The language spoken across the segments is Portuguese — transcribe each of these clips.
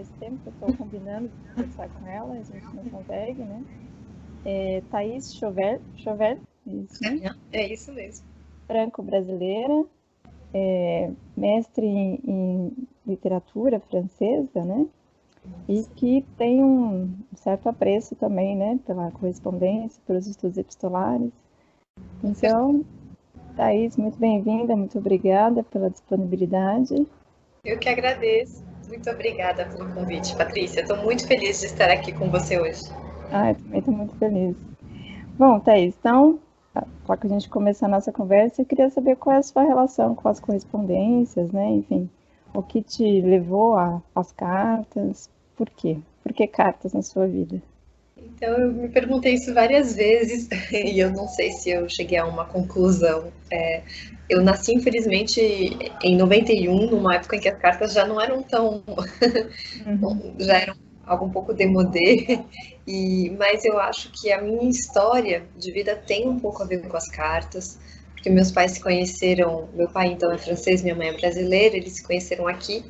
faz tempo que eu estou combinando de conversar com ela, a gente não consegue, né? Thaís Chauvel, isso, né? É isso mesmo. Franco-brasileira, mestre em literatura francesa, né? E que tem um certo apreço também, né? Pela correspondência, pelos estudos epistolares. Com certeza. Então, Thaís, muito bem-vinda, muito obrigada pela disponibilidade. Eu que agradeço. Muito obrigada pelo convite, Patrícia. Estou muito feliz de estar aqui com você hoje. Eu também estou muito feliz. Bom, Thaís, então, para que a gente começar a nossa conversa, eu queria saber qual é a sua relação com as correspondências, né? Enfim, o que te levou às cartas, por quê? Por que cartas na sua vida? Então, eu me perguntei isso várias vezes e eu não sei se eu cheguei a uma conclusão. Eu nasci, infelizmente, em 91, numa época em que as cartas já não eram tão. Uhum. Já eram algo um pouco demodê, mas eu acho que a minha história de vida tem um pouco a ver com as cartas, porque meus pais se conheceram. Meu pai, então, é francês, minha mãe é brasileira, eles se conheceram aqui.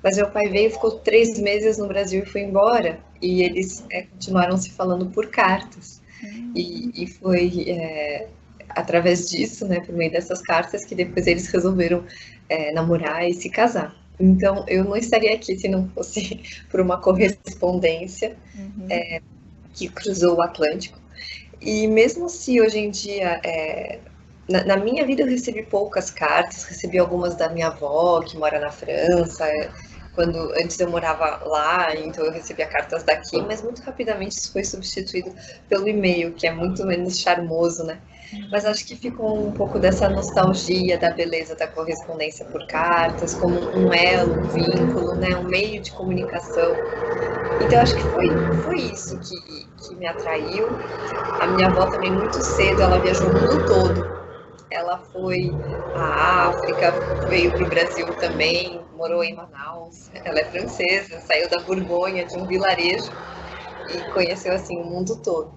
Mas meu pai veio, ficou 3 meses no Brasil e foi embora. E eles continuaram se falando por cartas. E foi através disso, né, por meio dessas cartas, que depois eles resolveram namorar e se casar. Então, eu não estaria aqui se não fosse por uma correspondência Uhum. que cruzou o Atlântico. E mesmo se hoje em dia, na minha vida eu recebi poucas cartas, recebi algumas da minha avó, que mora na França, quando antes eu morava lá, então eu recebia cartas daqui, mas muito rapidamente isso foi substituído pelo e-mail, que é muito menos charmoso, né? Mas acho que ficou um pouco dessa nostalgia da beleza da correspondência por cartas, como um elo, um vínculo, né? Um meio de comunicação. Então acho que foi isso que me atraiu. A minha avó também muito cedo, ela viajou o mundo todo. Ela foi à África, veio para o Brasil também, morou em Manaus. Ela é francesa, saiu da Borgonha, de um vilarejo, e conheceu assim o mundo todo.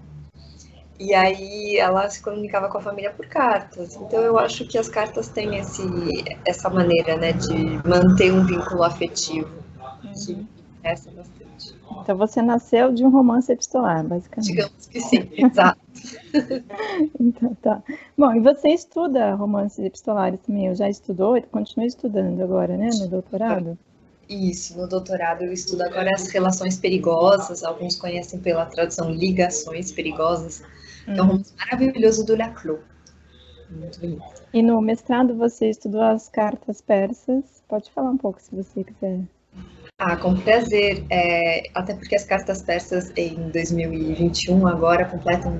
E aí ela se comunicava com a família por cartas. Então eu acho que as cartas têm essa maneira, né, de manter um vínculo afetivo que me Uhum. interessa bastante. Então você nasceu de um romance epistolar, basicamente. Digamos que sim, exato. Então tá. Bom, e você estuda romances epistolares também? Eu já estudou e continua estudando agora, né, no doutorado? Isso, no doutorado eu estudo agora as relações perigosas, alguns conhecem pela tradução ligações perigosas. É um Uhum. romance maravilhoso do Laclos, muito bonito. E no mestrado você estudou as cartas persas? Pode falar um pouco se você quiser. Ah, com prazer, até porque as cartas persas em 2021 agora completam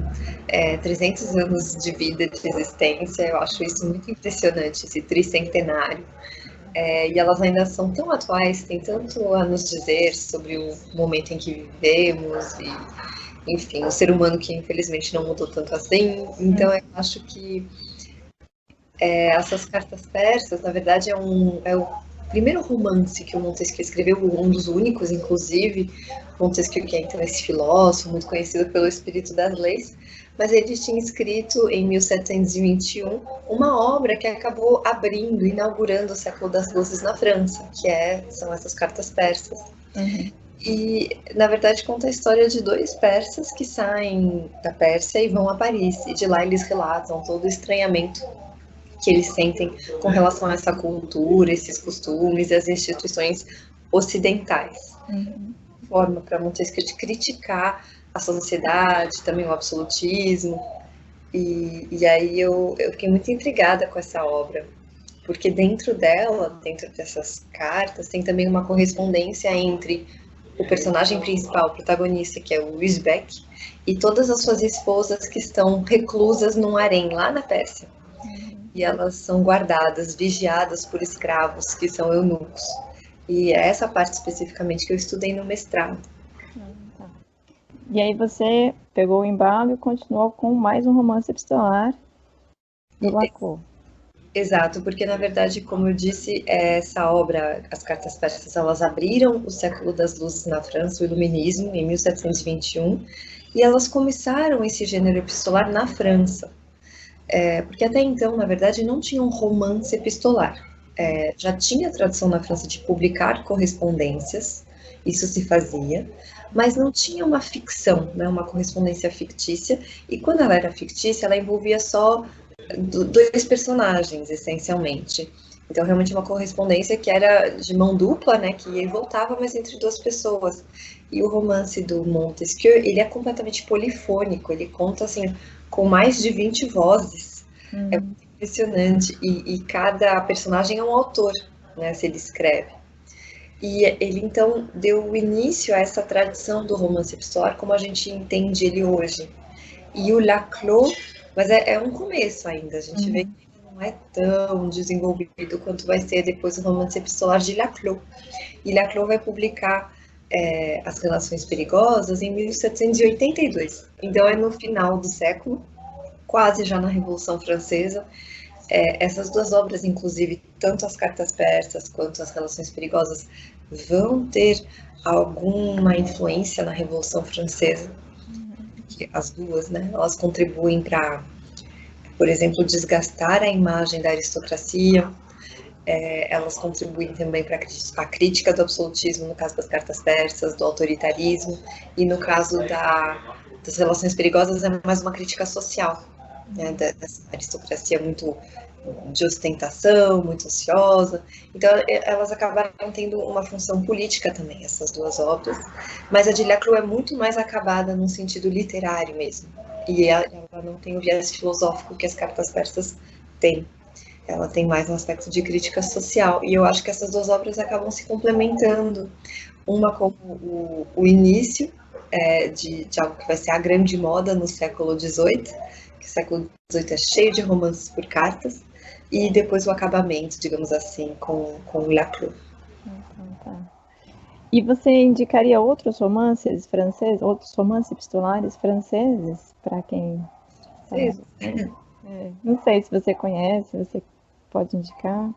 300 anos de vida, de existência, eu acho isso muito impressionante, esse tricentenário. E elas ainda são tão atuais, têm tanto a nos dizer sobre o momento em que vivemos e, enfim, o ser humano que infelizmente não mudou tanto assim. Então eu acho que essas cartas persas, na verdade, é o primeiro romance que o Montesquieu escreveu, um dos únicos, inclusive. Montesquieu, que é então esse filósofo, muito conhecido pelo espírito das leis, mas ele tinha escrito em 1721 uma obra que acabou abrindo, inaugurando o século das luzes na França, são essas cartas persas. Uhum. E, na verdade, conta a história de dois persas que saem da Pérsia e vão a Paris. E de lá eles relatam todo o estranhamento que eles sentem com relação a essa cultura, esses costumes e as instituições ocidentais. Uhum. Forma para Montesquieu de criticar a sociedade, também o absolutismo. E aí eu fiquei muito intrigada com essa obra, porque dentro dela, dentro dessas cartas, tem também uma correspondência entre o personagem principal, o protagonista, que é o Uzbek, e todas as suas esposas que estão reclusas num harém lá na Pérsia. Uhum. E elas são guardadas, vigiadas por escravos, que são eunucos. E é essa parte especificamente que eu estudei no mestrado. Tá. E aí você pegou o embalo e continuou com mais um romance epistolar do Laclau. Exato, porque na verdade, como eu disse, essa obra, As Cartas Persas, elas abriram o século das luzes na França, o Iluminismo, em 1721, e elas começaram esse gênero epistolar na França. Porque até então, na verdade, não tinha um romance epistolar. Já tinha a tradição na França de publicar correspondências, isso se fazia, mas não tinha uma ficção, né, uma correspondência fictícia, e quando ela era fictícia, ela envolvia só dois personagens, essencialmente. Então, realmente, uma correspondência que era de mão dupla, né, que ia e voltava, mas entre duas pessoas. E o romance do Montesquieu, ele é completamente polifônico, ele conta, assim, com mais de 20 vozes. É muito impressionante. E cada personagem é um autor, né, se ele escreve. E ele, então, deu início a essa tradição do romance epistolar, como a gente entende ele hoje. E o Laclos, mas é um começo ainda, a gente vê que ele não é tão desenvolvido quanto vai ser depois o romance epistolar de Laclos. E Laclos vai publicar As Relações Perigosas em 1782. Então é no final do século, quase já na Revolução Francesa. Essas duas obras, inclusive, tanto as Cartas Persas quanto as Relações Perigosas, vão ter alguma influência na Revolução Francesa. As duas, né? Elas contribuem para, por exemplo, desgastar a imagem da aristocracia. Elas contribuem também para a crítica do absolutismo, no caso das cartas persas, do autoritarismo, e no caso das relações perigosas é mais uma crítica social, né, dessa aristocracia muito de ostentação, muito ociosa. Então, elas acabaram tendo uma função política também, essas duas obras. Mas a de Laclos é muito mais acabada no sentido literário mesmo. E ela não tem o viés filosófico que as cartas persas têm. Ela tem mais um aspecto de crítica social. E eu acho que essas duas obras acabam se complementando. Uma como o início de algo que vai ser a grande moda no século XVIII, que o século XVIII é cheio de romances por cartas, e depois o acabamento, digamos assim, com o Laclos. Então, tá. E você indicaria outros romances franceses, outros romances epistolares franceses, para quem está nos ouvindo? Não sei se você conhece, você pode indicar.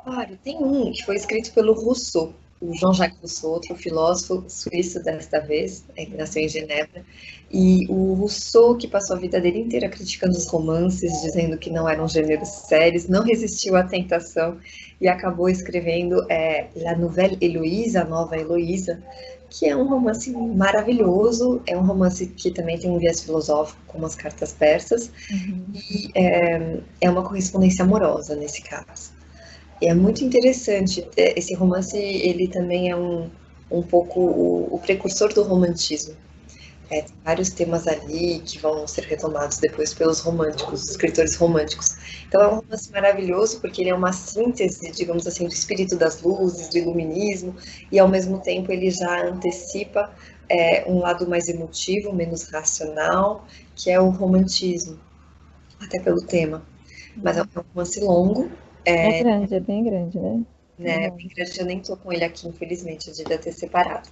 Claro, tem um que foi escrito pelo Rousseau, o Jean-Jacques Rousseau, outro filósofo suíço desta vez, que nasceu em Genebra. E o Rousseau, que passou a vida dele inteira criticando os romances, dizendo que não eram gêneros sérios, não resistiu à tentação e acabou escrevendo La Nouvelle Héloïse, a Nova Heloísa, que é um romance maravilhoso, é um romance que também tem um viés filosófico, como as cartas persas, e é uma correspondência amorosa nesse caso. E é muito interessante. Esse romance, ele também é um pouco o precursor do romantismo. Tem vários temas ali que vão ser retomados depois pelos românticos, escritores românticos. Então é um romance maravilhoso porque ele é uma síntese, digamos assim, do espírito das luzes, do iluminismo, e ao mesmo tempo ele já antecipa um lado mais emotivo, menos racional, que é o romantismo, até pelo tema. Mas é um romance longo, É grande, é bem grande, né? né? Bem grande, eu nem tô com ele aqui, infelizmente, eu devia ter separado.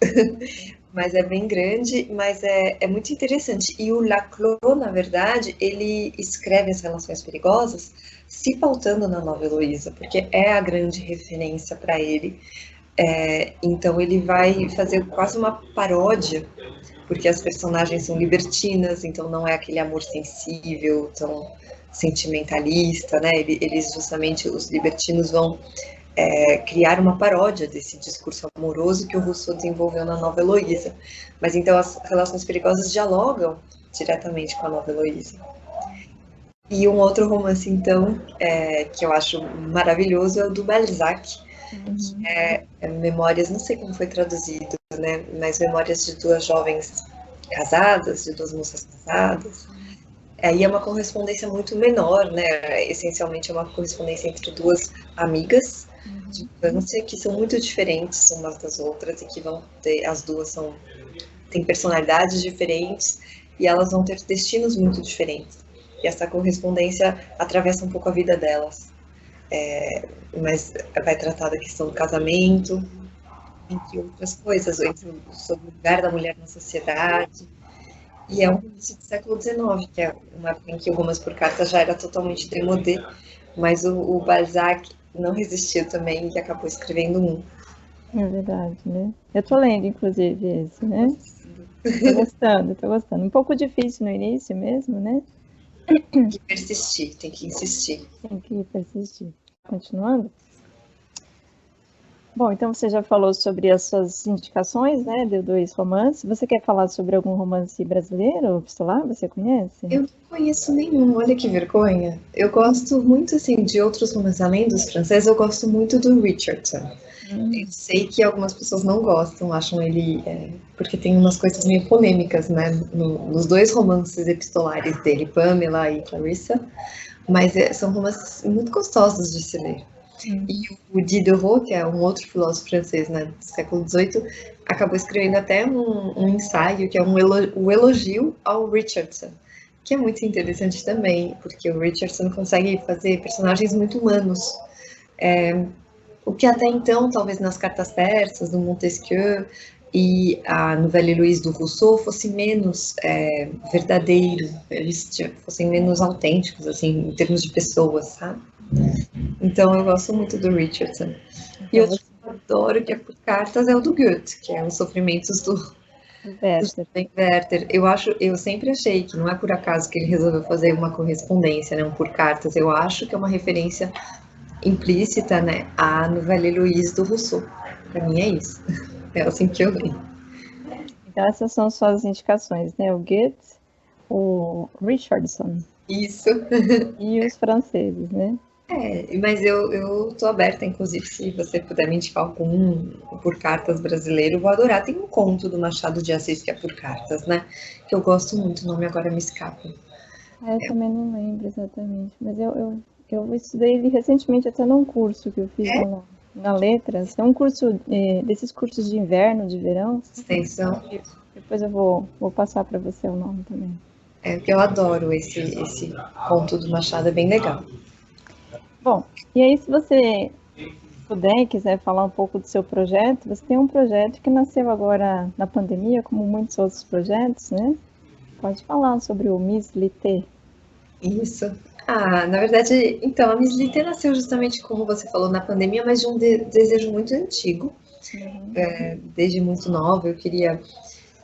Mas é bem grande, mas é muito interessante. E o Laclos, na verdade, ele escreve as relações perigosas se pautando na Nova Heloísa, porque é a grande referência para ele. Então ele vai fazer quase uma paródia, porque as personagens são libertinas, então não é aquele amor sensível, tão sentimentalista, né? Eles justamente, os libertinos vão criar uma paródia desse discurso amoroso que o Rousseau desenvolveu na Nova Heloísa. Mas então as relações perigosas dialogam diretamente com a Nova Heloísa. E um outro romance, então, que eu acho maravilhoso é o do Balzac, que é Memórias, não sei como foi traduzido, né? Mas Memórias de duas jovens casadas, de duas moças casadas. Aí é uma correspondência muito menor, né? Essencialmente é uma correspondência entre duas amigas de infância que são muito diferentes umas das outras e que vão ter, as duas têm personalidades diferentes e elas vão ter destinos muito diferentes. E essa correspondência atravessa um pouco a vida delas. Mas vai tratar da questão do casamento, entre outras coisas, sobre o lugar da mulher na sociedade. E é um romance do século XIX, que é uma época em que o romance por carta já era totalmente démodé, mas o Balzac não resistiu também e acabou escrevendo um. É verdade, né? Eu tô lendo, inclusive, esse, né? Tô gostando, tô gostando. Um pouco difícil no início mesmo, né? Tem que persistir, tem que insistir. Tem que persistir. Continuando? Bom, então você já falou sobre as suas indicações, né, de dois romances. Você quer falar sobre algum romance brasileiro, epistolar? Você conhece? Eu não conheço nenhum, olha que vergonha. Eu gosto muito, assim, de outros romances, além dos franceses, eu gosto muito do Richardson. Eu Hum, sei que algumas pessoas não gostam, acham ele. Porque tem umas coisas meio polêmicas, né? Nos dois romances epistolares dele, Pamela e Clarissa, mas são romances muito gostosos de se ler. E uhum. o Diderot, que é um outro filósofo francês, né, do século XVIII, acabou escrevendo até um ensaio que é o elogio ao Richardson, que é muito interessante também, porque o Richardson consegue fazer personagens muito humanos, o que até então, talvez nas cartas persas, do Montesquieu e a Nouvelle Héloïse do Rousseau, fosse menos verdadeiro, eles fossem menos autênticos, assim, em termos de pessoas, sabe? Então eu gosto muito do Richardson. E Então outro você que eu adoro, que é por cartas, é o do Goethe, que é Os Sofrimentos do do Werther. Joseph Werther. Eu sempre achei que não é por acaso que ele resolveu fazer uma correspondência, né, um por cartas. Eu acho que é uma referência implícita, né, à Nouvelle Héloïse do Rousseau. Para mim é isso. É assim que eu leio. Então essas são suas indicações, né? O Goethe, o Richardson Isso. e os franceses, né? Mas eu tô aberta, inclusive, se você puder me indicar algum por cartas brasileiro, eu vou adorar. Tem um conto do Machado de Assis que é por cartas, né? Que eu gosto muito, o nome agora me escapa. Ah, eu também não lembro exatamente, mas eu estudei ele recentemente até num curso que eu fiz na Letras. É um curso, desses cursos de inverno, de verão. Extensão. Depois eu vou passar para você o nome também. É, porque eu adoro esse conto do Machado, é bem legal. Bom, e aí se você puder e quiser falar um pouco do seu projeto, você tem um projeto que nasceu agora na pandemia, como muitos outros projetos, né? Pode falar sobre o Miss Lité. Isso. Ah, na verdade, então, a Miss Lité nasceu justamente como você falou na pandemia, mas de um desejo muito antigo. Uhum, Desde muito nova, eu queria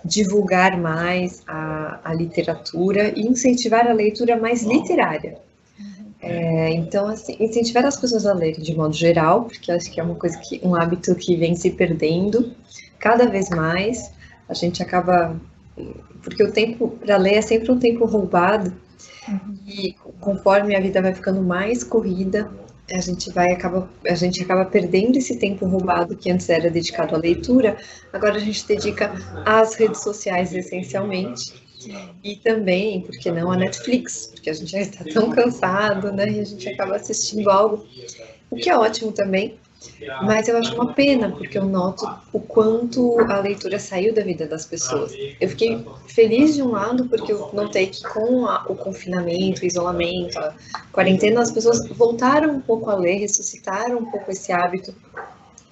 divulgar mais a literatura e incentivar a leitura mais literária. uhum, Então, assim, incentivar as pessoas a lerem de modo geral, porque acho que é uma coisa um hábito que vem se perdendo cada vez mais. A gente acaba, porque o tempo para ler é sempre um tempo roubado uhum. e conforme a vida vai ficando mais corrida, a gente acaba perdendo esse tempo roubado que antes era dedicado à leitura, agora a gente dedica às redes sociais essencialmente. E também, por que não, a Netflix, porque a gente já está tão cansado, né? E a gente acaba assistindo algo, o que é ótimo também, mas eu acho uma pena, porque eu noto o quanto a leitura saiu da vida das pessoas. Eu fiquei feliz de um lado, porque eu notei que com o confinamento, o isolamento, a quarentena, as pessoas voltaram um pouco a ler, ressuscitaram um pouco esse hábito,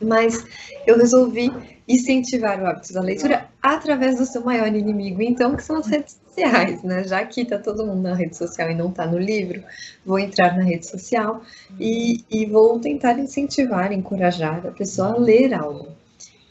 mas eu resolvi incentivar o hábito da leitura através do seu maior inimigo, então, que são as redes sociais, né? Já que está todo mundo na rede social e não está no livro, vou entrar na rede social e vou tentar incentivar, encorajar a pessoa a ler algo.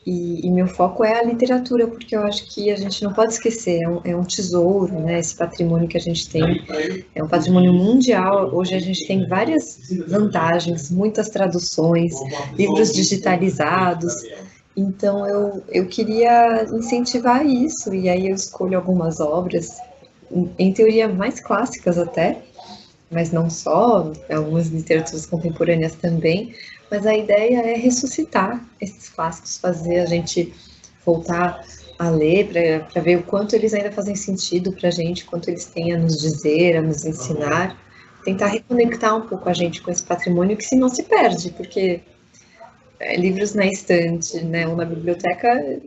E meu foco é a literatura, porque eu acho que a gente não pode esquecer, é um tesouro, né? Esse patrimônio que a gente tem é um patrimônio mundial. Hoje a gente tem várias vantagens, muitas traduções, livros digitalizados. Então eu queria incentivar isso, e aí eu escolho algumas obras, em teoria mais clássicas até, mas não só, algumas literaturas contemporâneas também, mas a ideia é ressuscitar esses clássicos, fazer a gente voltar a ler para ver o quanto eles ainda fazem sentido para a gente, quanto eles têm a nos dizer, a nos ensinar, tentar reconectar um pouco a gente com esse patrimônio que se não se perde, porque livros na estante, né, ou na biblioteca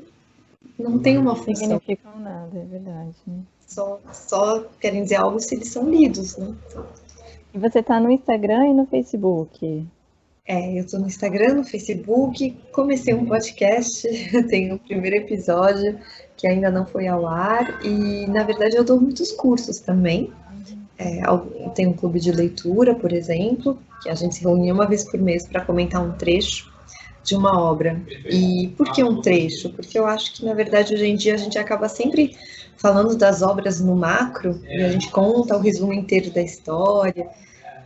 não tem uma Não função, significam nada, é verdade, né? só querem dizer algo se eles são lidos, né? E você está no Instagram e no Facebook? Eu estou no Instagram, no Facebook, comecei um podcast, tenho o primeiro episódio que ainda não foi ao ar e, na verdade, eu dou muitos cursos também. Uhum. Tem um clube de leitura, por exemplo, que a gente se reunia uma vez por mês para comentar um trecho de uma obra. E por que um trecho? Porque eu acho que, na verdade, hoje em dia a gente acaba sempre falando das obras no macro e a gente conta o resumo inteiro da história.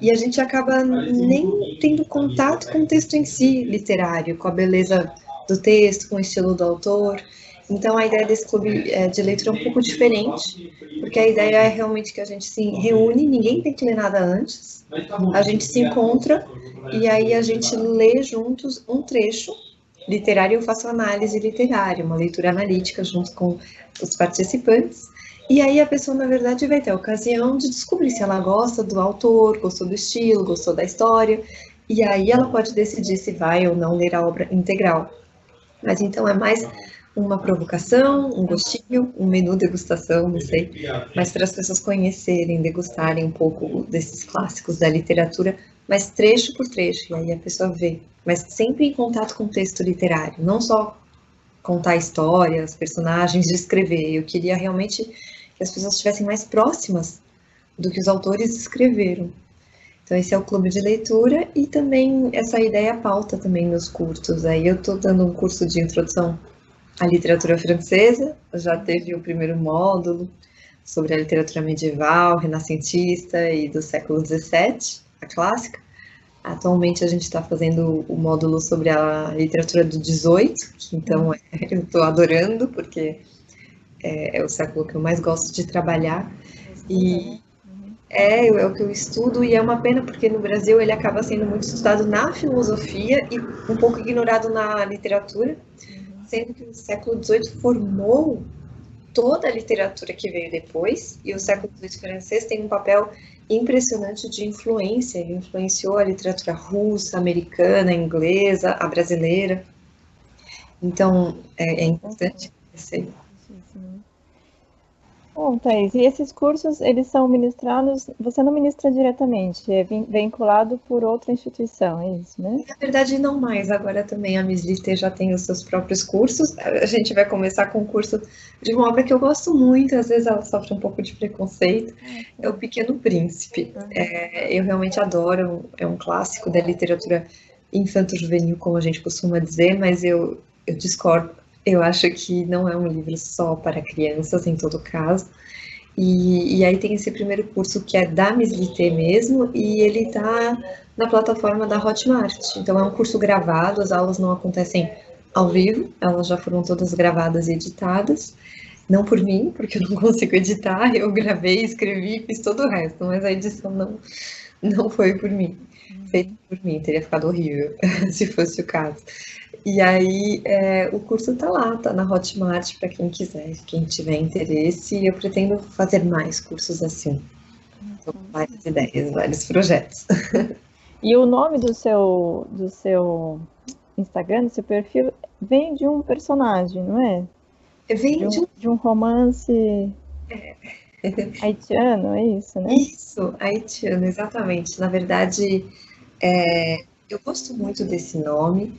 e a gente acaba nem tendo contato com o texto em si, literário, com a beleza do texto, com o estilo do autor. Então, a ideia desse clube de leitura é um pouco diferente, porque a ideia é realmente que a gente se reúne, ninguém tem que ler nada antes, a gente se encontra e aí a gente lê juntos um trecho literário. Eu faço análise literária, uma leitura analítica junto com os participantes. E aí a pessoa, na verdade, vai ter a ocasião de descobrir se ela gosta do autor, gostou do estilo, gostou da história, e aí ela pode decidir se vai ou não ler a obra integral. Mas então é mais uma provocação, um gostinho, um menu degustação, não sei, mas para as pessoas conhecerem, degustarem um pouco desses clássicos da literatura, mas trecho por trecho, e aí a pessoa vê, mas sempre em contato com o texto literário, não só contar histórias, personagens, descrever. Eu queria realmente que as pessoas estivessem mais próximas do que os autores escreveram. Então esse é o clube de leitura e também essa ideia pauta também nos cursos. Aí eu estou dando um curso de introdução à literatura francesa, já teve o primeiro módulo sobre a literatura medieval, renascentista e do século XVII, a clássica. Atualmente a gente está fazendo o módulo sobre a literatura do XVIII, que então eu estou adorando, porque é o século que eu mais gosto de trabalhar. E é o que eu estudo, e é uma pena porque no Brasil ele acaba sendo muito estudado na filosofia e um pouco ignorado na literatura, sendo que o século XVIII formou toda a literatura que veio depois, e o século XVIII francês tem um papel impressionante de influência. Ele influenciou a literatura russa, americana, inglesa, a brasileira. Então, é importante conhecer. Bom, Thaís, e esses cursos, eles são ministrados, você não ministra diretamente, é vinculado por outra instituição, é isso, né? Na verdade, não mais. Agora também a Miss Lité já tem os seus próprios cursos. A gente vai começar com o curso de uma obra que eu gosto muito, às vezes ela sofre um pouco de preconceito, é O Pequeno Príncipe. Eu realmente adoro, é um clássico da literatura infanto-juvenil, como a gente costuma dizer, mas eu discordo. Eu acho que não é um livro só para crianças, em todo caso. E aí tem esse primeiro curso que é da Miss Lité mesmo, e ele está na plataforma da Hotmart. Então é um curso gravado, as aulas não acontecem ao vivo, elas já foram todas gravadas e editadas. Não por mim, porque eu não consigo editar, eu gravei, escrevi, fiz todo o resto, mas a edição não foi por mim. Feito por mim, teria ficado horrível, se fosse o caso. E aí, o curso tá lá, tá na Hotmart para quem quiser, quem tiver interesse. E eu pretendo fazer mais cursos assim. Então, várias ideias, vários projetos. E o nome do seu Instagram, do seu perfil, vem de um personagem, não é? Vem De um romance haitiano, é isso, né? Isso, haitiano, exatamente. Na verdade, eu gosto muito desse nome.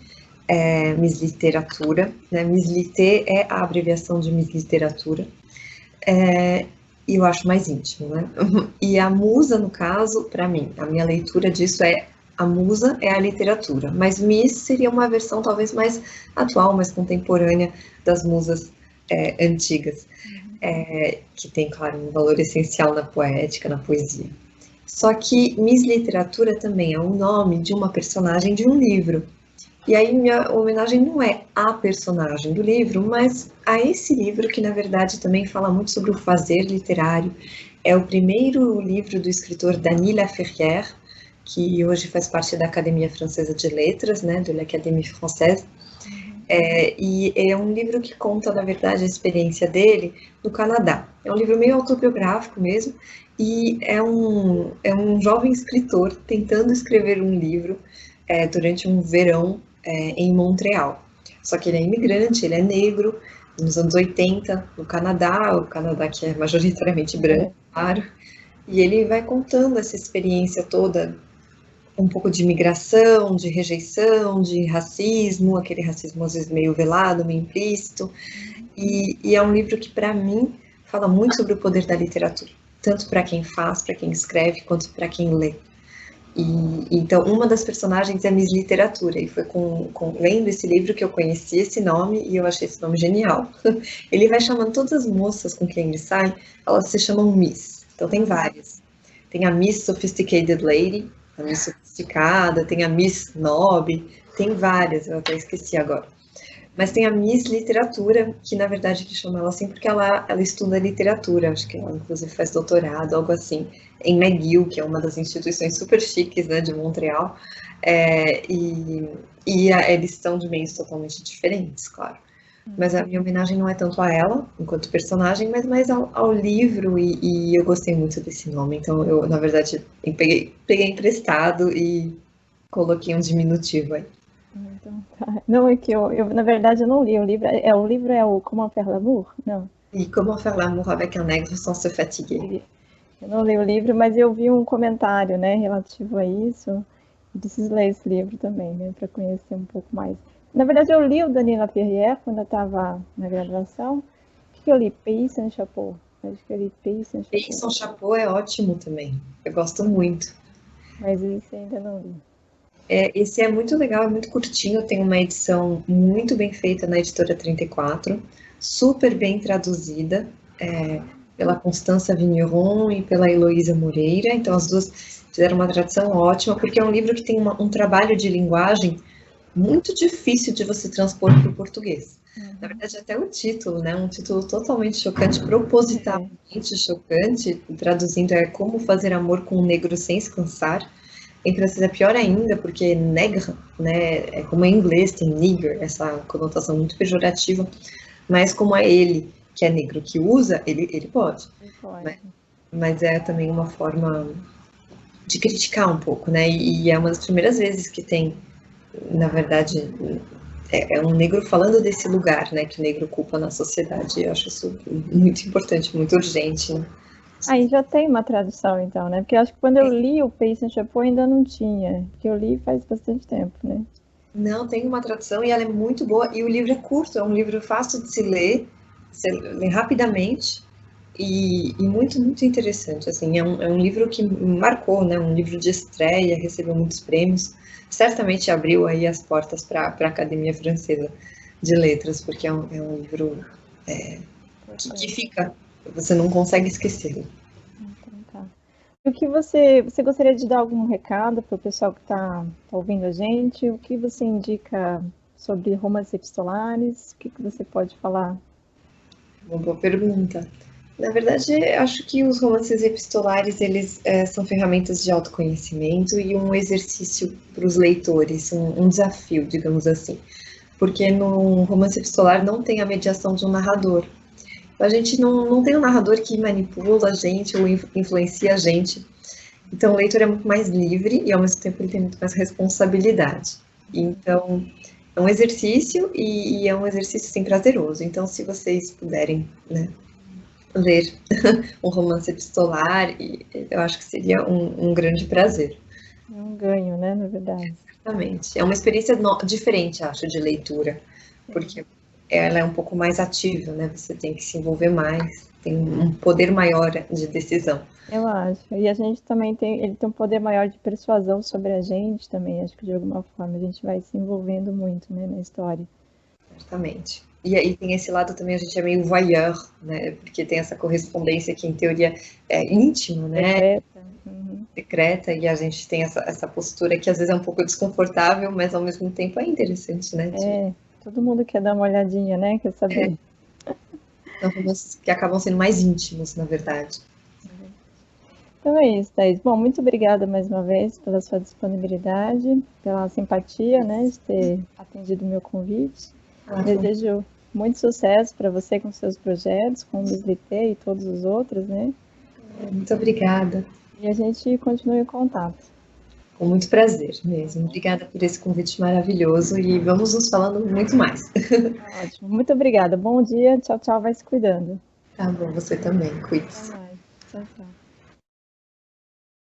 Miss Literatura, né? Miss Lité é a abreviação de Miss Literatura, e eu acho mais íntimo, né? E a musa, no caso, para mim, a minha leitura disso a musa é a literatura, mas Miss seria uma versão talvez mais atual, mais contemporânea das musas antigas, que tem, claro, um valor essencial na poética, na poesia. Só que Miss Literatura também é o nome de uma personagem de um livro. E aí minha homenagem não é à personagem do livro, mas a esse livro que, na verdade, também fala muito sobre o fazer literário. É o primeiro livro do escritor Denis Laferrière, que hoje faz parte da Academia Francesa de Letras, né, de l'Académie Française. E é um livro que conta, na verdade, a experiência dele no Canadá. É um livro meio autobiográfico mesmo, e é um jovem escritor tentando escrever um livro durante um verão em Montreal. Só que ele é imigrante, ele é negro, nos anos 80, no Canadá, o Canadá que é majoritariamente branco, claro, e ele vai contando essa experiência toda, um pouco de imigração, de rejeição, de racismo, aquele racismo às vezes meio velado, meio implícito, e é um livro que, para mim, fala muito sobre o poder da literatura, tanto para quem faz, para quem escreve, quanto para quem lê. Então, uma das personagens é Miss Literatura, e foi lendo esse livro que eu conheci esse nome, e eu achei esse nome genial. Ele vai chamando todas as moças com quem ele sai, elas se chamam Miss, então tem várias. Tem a Miss Sophisticated Lady, a Miss Sofisticada, tem a Miss Snob, tem várias, eu até esqueci agora. Mas tem a Miss Literatura, que na verdade que chama ela assim porque ela estuda literatura, acho que ela inclusive faz doutorado, algo assim, em McGill, que é uma das instituições super chiques, né, de Montreal, eles são de meios totalmente diferentes, claro. Mas a minha homenagem não é tanto a ela, enquanto personagem, mas mais ao livro, e eu gostei muito desse nome, então eu, na verdade, peguei emprestado e coloquei um diminutivo aí. Então, tá. Não, é que na verdade, eu não li o livro. O livro é o Comment faire l'amour? Não. E Comment faire l'amour avec un nègre sans se fatiguer. Eu não li o livro, mas eu vi um comentário, né, relativo a isso. Eu preciso ler esse livro também, né, para conhecer um pouco mais. Na verdade, eu li o Denis Lapierre quando eu estava na graduação. O que eu li? Pays sans chapeau. Acho que eu li Pays sans chapeau. Pays sans chapeau é ótimo também. Eu gosto muito. Mas esse ainda não li. Esse é muito legal, é muito curtinho, tem uma edição muito bem feita na editora 34, super bem traduzida pela Constança Vigneron e pela Heloísa Moreira, então as duas fizeram uma tradução ótima, porque é um livro que tem um trabalho de linguagem muito difícil de você transpor para o português. Na verdade, até o título, né? Um título totalmente chocante, propositalmente chocante, traduzindo é Como Fazer Amor com um Negro Sem Se Cansar. Em francês é pior ainda, porque nègre, né, é como em inglês tem nigger, essa conotação muito pejorativa, mas como é ele que é negro que usa, ele pode. Mas é também uma forma de criticar um pouco, né, e é uma das primeiras vezes que tem, na verdade, é um negro falando desse lugar, né, que o negro ocupa na sociedade. Eu acho isso muito importante, muito urgente, né? Aí já tem uma tradução, então, né? Porque eu acho que quando eu li o Pays sans chapeau ainda não tinha, porque eu li faz bastante tempo, né? Não, tem uma tradução e ela é muito boa, e o livro é curto, é um livro fácil de se ler, você lê rapidamente, e muito, muito interessante, assim, é um livro que marcou, né, um livro de estreia, recebeu muitos prêmios, certamente abriu aí as portas para a Academia Francesa de Letras, porque é um livro que fica, você não consegue esquecê-lo. Então, tá. E o que você gostaria de dar algum recado para o pessoal que está ouvindo a gente? O que você indica sobre romances epistolares? O que você pode falar? Uma boa pergunta. Na verdade, acho que os romances epistolares, eles são ferramentas de autoconhecimento e um exercício para os leitores, um desafio, digamos assim. Porque no romance epistolar não tem a mediação de um narrador. A gente não tem um narrador que manipula a gente ou influencia a gente. Então, o leitor é muito mais livre e, ao mesmo tempo, ele tem muito mais responsabilidade. Então, é um exercício e é um exercício, sim, prazeroso. Então, se vocês puderem, né, ler um romance epistolar, eu acho que seria um grande prazer. É um ganho, né, na verdade. Exatamente. É uma experiência diferente, acho, de leitura, porque ela é um pouco mais ativa, né? Você tem que se envolver mais, tem um poder maior de decisão. Eu acho. E a gente também ele tem um poder maior de persuasão sobre a gente também. Acho que de alguma forma a gente vai se envolvendo muito, né, na história. Certamente. E aí tem esse lado também, a gente é meio voyeur, né? Porque tem essa correspondência que, em teoria, é íntima, né? Secreta. Uhum. Secreta, e a gente tem essa postura que às vezes é um pouco desconfortável, mas ao mesmo tempo é interessante, né? Todo mundo quer dar uma olhadinha, né? Quer saber. São romances que acabam sendo mais íntimos, na verdade. Então é isso, Thaís. Bom, muito obrigada mais uma vez pela sua disponibilidade, pela simpatia, né, de ter atendido o meu convite. Desejo muito sucesso para você com seus projetos, com o Mislité e todos os outros, né? Muito obrigada. E a gente continua em contato. Com muito prazer mesmo. Obrigada por esse convite maravilhoso e vamos nos falando muito mais. Ótimo. Muito obrigada. Bom dia. Tchau, tchau. Vai se cuidando. Tá bom, você também. Cuide-se. Até mais. Tchau, tchau.